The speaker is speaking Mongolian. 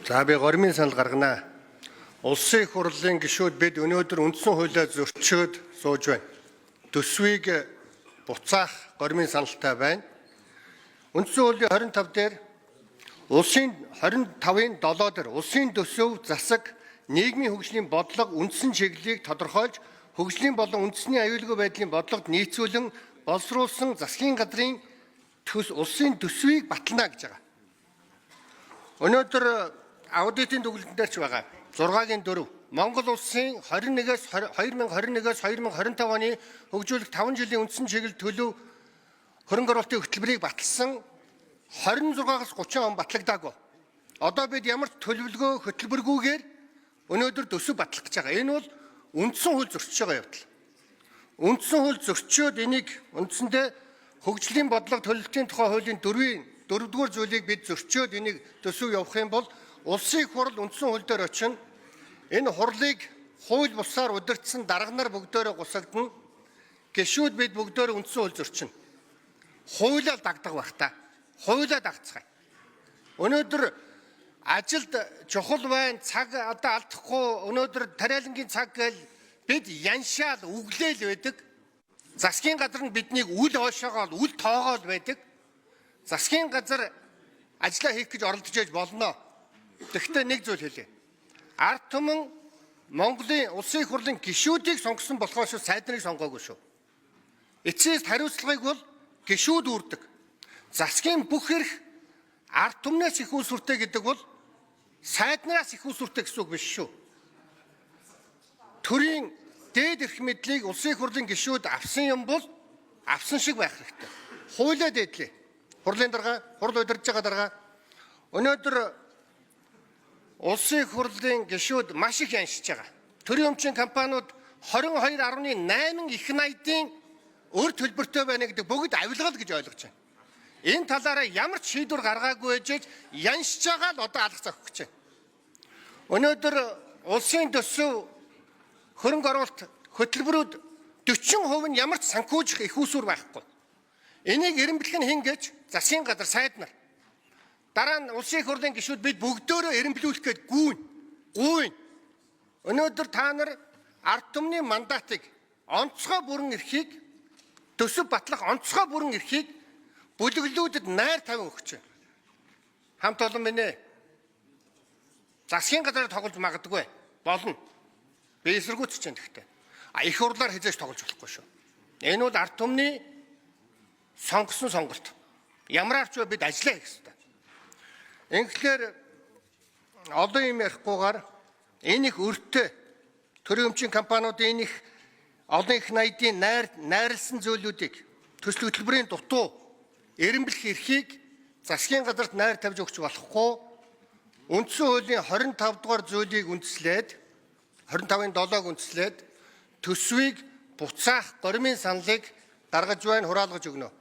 За би горимын санал гаргана. Улсын их хурлын гишүүд бид өнөөдөр үндсэн хуулиа зөрчөөд сууж байна. Төсвийг буцаах горимын саналтай байна. Үндсэн хуулийн 25 дээр улсын 25-ын 7 дээр улсын төсөв засаг нийгмийн хөгжлийн бодлого үндсэн чиглэлийг тодорхойлж хөгжлийн болон үндэсний аюулгүй байдлын бодлогод нийцүүлэн боловсруулсан засгийн газрын улсын төсвийг батална гэж байгаа. Өнөөдөр аудитын дүгнэлтэн дээр ч байгаа. 6-гийн 4 Монгол улсын 2021-с 2025 оны хөгжүүлэх 5 жилийн үндсэн чиглэл төлөв хөрөнгө оруулалтын хөтөлбөрийг баталсан 26-аас 30 он батлагдаагүй. Одоо бид ямар ч төлөвлөгөө хөтөлбөргүйгээр өнөөдөр төсөв батлах гэж байгаа. Энэ бол үндсэн хууль зөрчиж байгаа явдал. Үндсэн хууль зөрчөөд энийг үндсэндээ хөгжлийн бодлого төлөвлөлтийн тухай хуулийн 4-р зүйлийг бид зөрчөөд энийг төсөв явах юм бол улсын их хурл үндсэн хууль дээр очино. Энэ хурлыг хууль бусаар удирдсан дарга нар бүгдөө гусагдана. Гишүүд бид бүгдөө үндсэн хууль зөрчинө. Хуулиар дагдаг байх та. Хуулиа дагцгаая. Өнөөдөр ажилд чухал байна, цаг одоо алдахгүй, өнөөдөр тариалангийн цаг гэл бид яншаал үглээл байдаг. Засгийн газар нь биднийг үл хоошоогоо үл тоогоол байдаг. Засгийн газар ажиллаа хийх гэж оролдож байж болно. Тэгэхдээ нэг зүйл хэлье. Ард түмэн Монголын улсын их хурлын гишүүдийг сонгосон болохоос сайд нарыг сонгоогүй шүү. Эцэст хариуцлагыг бол гишүүд үүрдэг. Засгийн бүх эрх ард түмнээс их усүртэй гэдэг бол сайд нараас их усүртэй гэсэн үг биш шүү. Төрийн дээд эрх мэдлийг улсын их хурлын гишүүд авсан юм бол авсан шиг байх хэрэгтэй. Хуулиа дээдлээ. Хурлын дарга, хурл удирдах байгаа дарга. Өнөөдөр улсын их хурлын гишүүд маш их яншиж байгаа. Төрийн өмчийн компаниуд 22.8 их найдын өр төлбөртэй байна гэдэг бүгд авилгал гэж ойлгож байна. Энэ талаараа ямар ч шийдвэр гаргаагүй байж яншиж байгаа л одоо алга зохих гэж байна. Өнөөдөр улсын төсөв хөрөнгө оруулалт хөтөлбөрүүд 40% нь ямар ч санхүүжих их усүр байхгүй. Энийг эренблэх нь хэн гэж засгийн газар сайд нар. Дараа нь улсын их хурлын гишүүд бид бүгдөө эренблүүлэх гээд гүйн. Өнөөдөр та нар ард түмний мандатыг онцгой бүрэн эрхийг төсөв батлах онцгой бүрэн эрхийг бүлэглүүдэд найр тавин өгч байна. Хамт олон минь ээ. Засгийн газар тоглож магадгүй болно. Би эсэргүүцэж байна гэхдээ. Их хурлаар хязгаарч тоглож болохгүй шүү. Энэ бол ард түмний сонгосон сонголт. Ямар ч бид ажиллаа хийх хэрэгтэй. Инхээр олон юм ярихгүйгээр энэ их өртөө төрийн өмчийн компаниудын энэ их олон их найдын найрлсан зүйлүүдийг төсөл хөтөлбөрийн дутуу эренблэх эрхийг засгийн газарт найр тавьж өгч болохгүй. Үндсэн хуулийн 25 дугаар зүйлийг үндэслээд 25-ын 7-г үндэслээд төсвийг буцаах горимын саналыг гаргаж байна, хураалгаж өгнө.